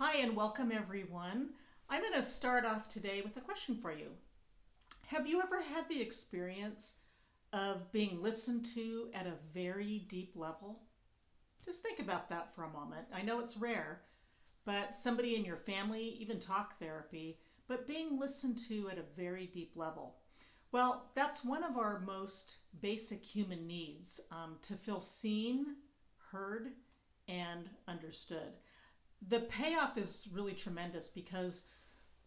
Hi and welcome everyone. I'm going to start off today with a question for you. Have you ever had the experience of being listened to at a very deep level? Just think about that for a moment. I know it's rare, but somebody in your family, even talk therapy, but being listened to at a very deep level. Well, that's one of our most basic human needs, to feel seen, heard, and understood. The payoff is really tremendous because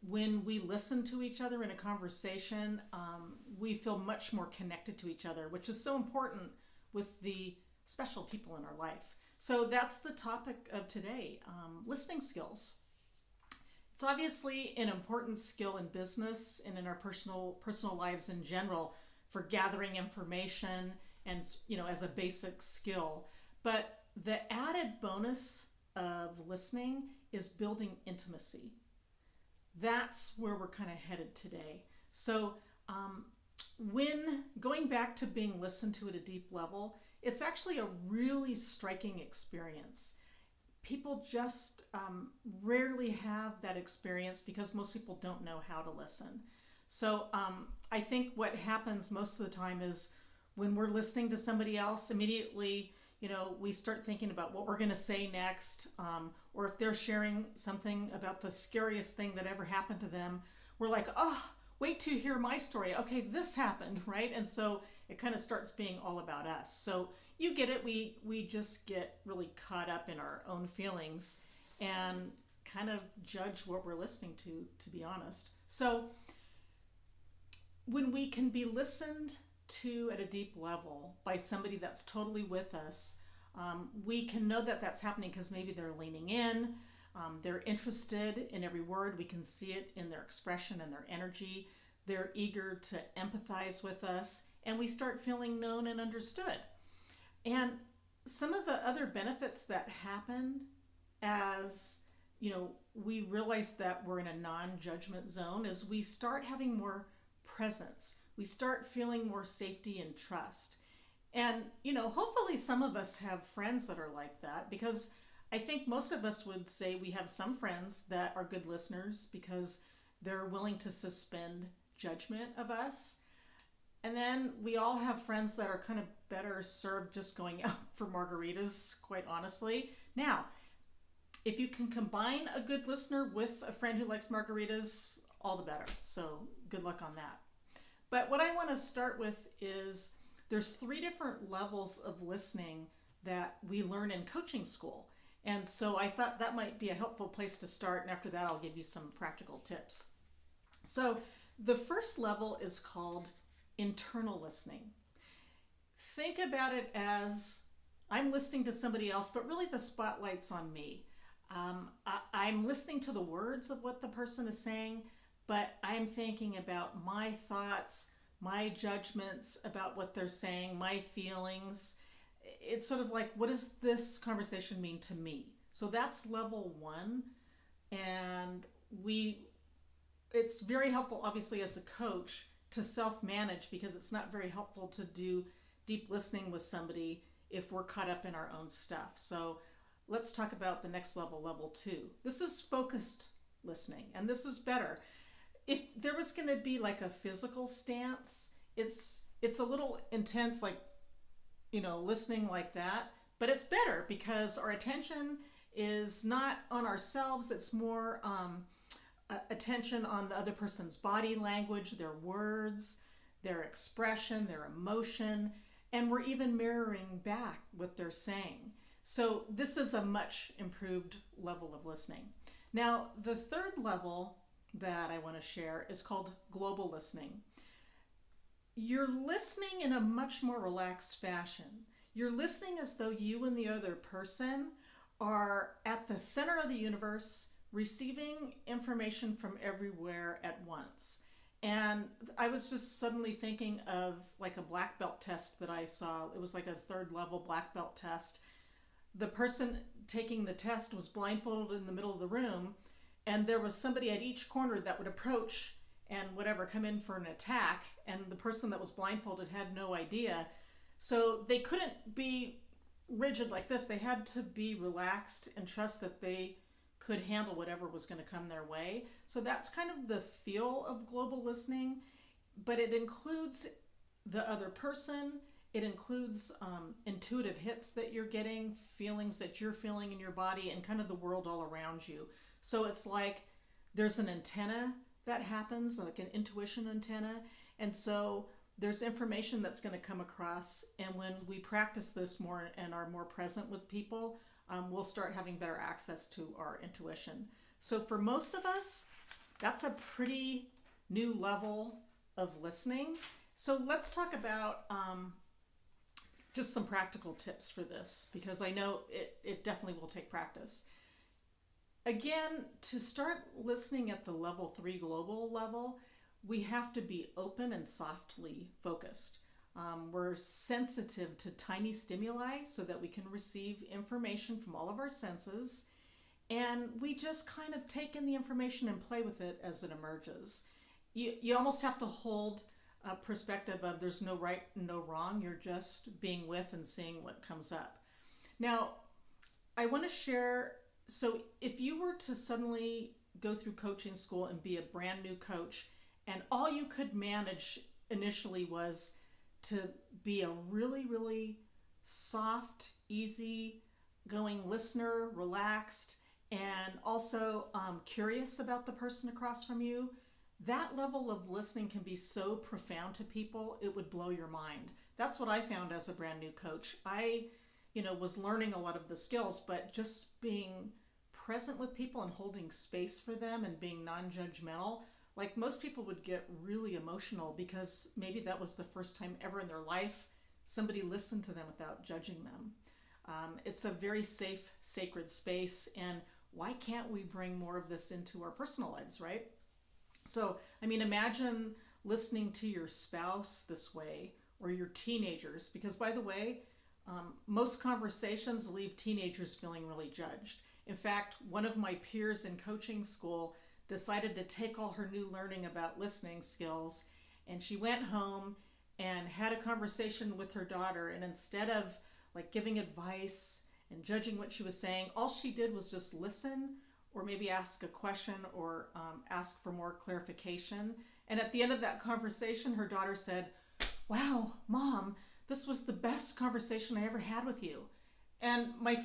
when we listen to each other in a conversation, we feel much more connected to each other, which is so important with the special people in our life. So that's the topic of today, listening skills. It's obviously an important skill in business and in our personal lives in general for gathering information and as a basic skill. But the added bonus of listening is building intimacy. That's where we're kind of headed today. So, when going back to being listened to at a deep level, it's actually a really striking experience. People just rarely have that experience because most people don't know how to listen. So, I think what happens most of the time is when we're listening to somebody else, immediately we start thinking about what we're going to say next, or if they're sharing something about the scariest thing that ever happened to them, we're like, oh, wait to hear my story. Okay, this happened, right? And so it kind of starts being all about us. So you get it. We just get really caught up in our own feelings and kind of judge what we're listening to be honest. So when we can be listened to at a deep level by somebody that's totally with us, we can know that that's happening because maybe they're leaning in, they're interested in every word. We can see it in their expression and their energy. They're eager to empathize with us, and we start feeling known and understood. And some of the other benefits that happen as we realize that we're in a non-judgment zone is we start having more presence. We start feeling more safety and trust. And, hopefully some of us have friends that are like that because I think most of us would say we have some friends that are good listeners because they're willing to suspend judgment of us. And then we all have friends that are kind of better served just going out for margaritas, quite honestly. Now, if you can combine a good listener with a friend who likes margaritas, all the better. So good luck on that. But what I want to start with is there's 3 different levels of listening that we learn in coaching school. And so I thought that might be a helpful place to start. And after that, I'll give you some practical tips. So the first level is called internal listening. Think about it as I'm listening to somebody else, but really the spotlight's on me. I'm listening to the words of what the person is saying, but I'm thinking about my thoughts, my judgments about what they're saying, my feelings. It's sort of like, what does this conversation mean to me? So that's level 1. And it's very helpful, obviously, as a coach to self-manage because it's not very helpful to do deep listening with somebody if we're caught up in our own stuff. So let's talk about the next level, level 2. This is focused listening, and this is better. If there was going to be like a physical stance, it's a little intense, like listening like that, but it's better because our attention is not on ourselves. It's more attention on the other person's body language, their words, their expression, their emotion, and we're even mirroring back what they're saying. So this is a much improved level of listening. Now, the third level that I want to share is called global listening. You're listening in a much more relaxed fashion. You're listening as though you and the other person are at the center of the universe, receiving information from everywhere at once. And I was just suddenly thinking of like a black belt test that I saw. It was like a 3rd level black belt test. The person taking the test was blindfolded in the middle of the room, and there was somebody at each corner that would approach and come in for an attack, and the person that was blindfolded had no idea. So they couldn't be rigid like this. They had to be relaxed and trust that they could handle whatever was going to come their way. So that's kind of the feel of global listening, but it includes the other person. It includes intuitive hits that you're getting, feelings that you're feeling in your body, and kind of the world all around you. So it's like there's an antenna that happens, like an intuition antenna. And so there's information that's going to come across. And when we practice this more and are more present with people, we'll start having better access to our intuition. So for most of us, that's a pretty new level of listening. So let's talk about just some practical tips for this, because I know it definitely will take practice. Again, to start listening at the level 3 global level, we have to be open and softly focused. We're sensitive to tiny stimuli so that we can receive information from all of our senses, and we just kind of take in the information and play with it as it emerges. You almost have to hold a perspective of there's no right, no wrong. You're just being with and seeing what comes up. Now, I want to share, so if you were to suddenly go through coaching school and be a brand new coach, and all you could manage initially was to be a really, really soft, easy going listener, relaxed, and also curious about the person across from you, that level of listening can be so profound to people, it would blow your mind. That's what I found as a brand new coach. I, was learning a lot of the skills, but just being present with people and holding space for them and being non-judgmental, like most people would get really emotional because maybe that was the first time ever in their life somebody listened to them without judging them. It's a very safe, sacred space, and why can't we bring more of this into our personal lives, right? So, imagine listening to your spouse this way, or your teenagers, because by the way, most conversations leave teenagers feeling really judged. In fact, one of my peers in coaching school decided to take all her new learning about listening skills, and she went home and had a conversation with her daughter, and instead of like giving advice and judging what she was saying, all she did was just listen, or maybe ask a question, or ask for more clarification. And at the end of that conversation, her daughter said, "Wow, Mom, this was the best conversation I ever had with you." And my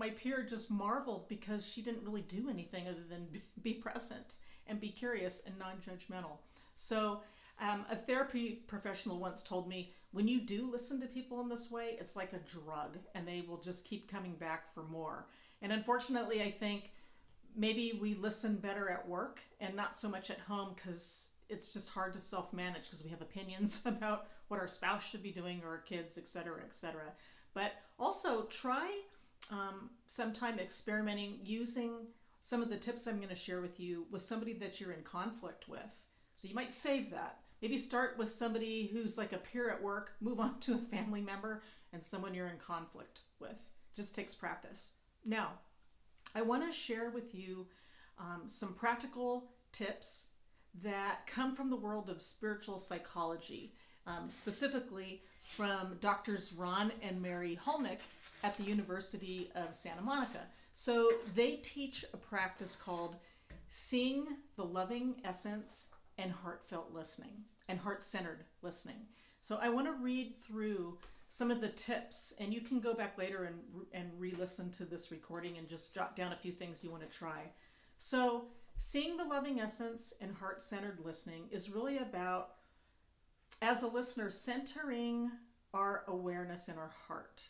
peer just marveled because she didn't really do anything other than be present and be curious and non-judgmental. So a therapy professional once told me, when you do listen to people in this way, it's like a drug, and they will just keep coming back for more. And unfortunately, I think maybe we listen better at work and not so much at home, because it's just hard to self-manage because we have opinions about what our spouse should be doing, or our kids, etc., etc. But also try sometime experimenting using some of the tips I'm going to share with you with somebody that you're in conflict with. So you might save that. Maybe start with somebody who's like a peer at work, move on to a family member, and someone you're in conflict with. Just takes practice. Now, I want to share with you some practical tips that come from the world of spiritual psychology, specifically from Doctors Ron and Mary Hulnick at the University of Santa Monica. So they teach a practice called seeing the loving essence and heartfelt listening and heart-centered listening. So I want to read through some of the tips, and you can go back later and re-listen to this recording and just jot down a few things you want to try. So seeing the loving essence and heart-centered listening is really about, as a listener, centering our awareness in our heart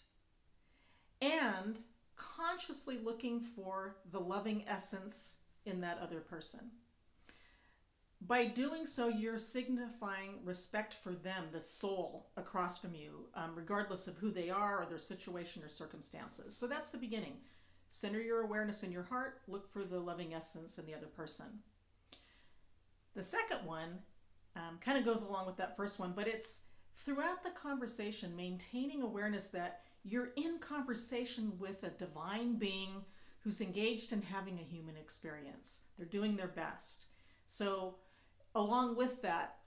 and consciously looking for the loving essence in that other person. By doing so, you're signifying respect for them, the soul across from you, regardless of who they are or their situation or circumstances. So that's the beginning. Center your awareness in your heart, look for the loving essence in the other person. The second one kind of goes along with that first one, but it's throughout the conversation, maintaining awareness that you're in conversation with a divine being who's engaged in having a human experience. They're doing their best. So along with that,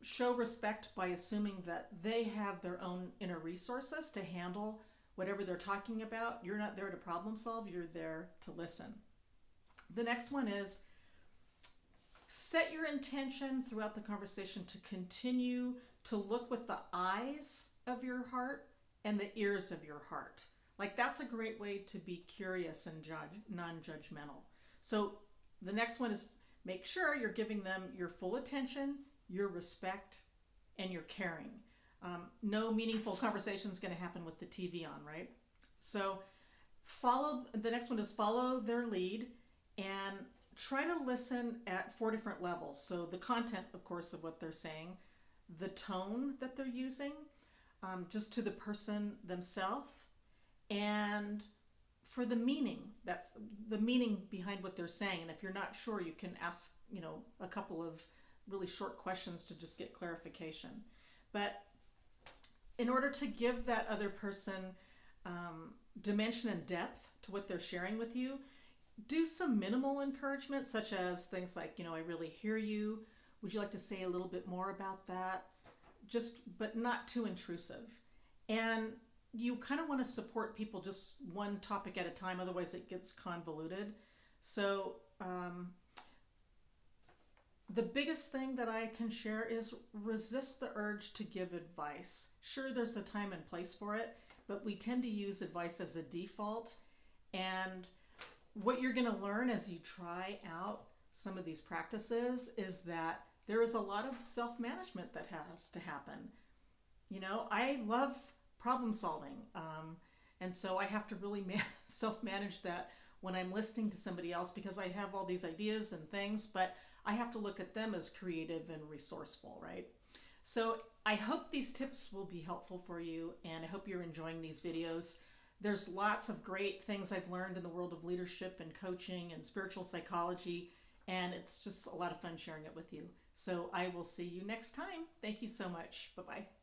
show respect by assuming that they have their own inner resources to handle whatever they're talking about. You're not there to problem solve, you're there to listen. The next one is set your intention throughout the conversation to continue to look with the eyes of your heart and the ears of your heart. Like that's a great way to be curious and non-judgmental. So the next one is make sure you're giving them your full attention, your respect, and your caring. No meaningful conversation is going to happen with the TV on, right? So the next one is follow their lead and try to listen at 4 different levels. So the content, of course, of what they're saying, the tone that they're using, just to the person themselves, and for the meaning. That's the meaning behind what they're saying. And if you're not sure, you can ask, a couple of really short questions to just get clarification. But in order to give that other person dimension and depth to what they're sharing with you, do some minimal encouragement, such as things like, I really hear you. Would you like to say a little bit more about that? But not too intrusive. And you kind of want to support people just one topic at a time, otherwise it gets convoluted. So the biggest thing that I can share is resist the urge to give advice. Sure, there's a time and place for it, but we tend to use advice as a default. And what you're going to learn as you try out some of these practices is that there is a lot of self-management that has to happen. I love problem solving, and so I have to really self-manage that when I'm listening to somebody else, because I have all these ideas and things, but I have to look at them as creative and resourceful, right? So I hope these tips will be helpful for you, and I hope you're enjoying these videos. There's lots of great things I've learned in the world of leadership and coaching and spiritual psychology, and it's just a lot of fun sharing it with you. So I will see you next time. Thank you so much. Bye-bye.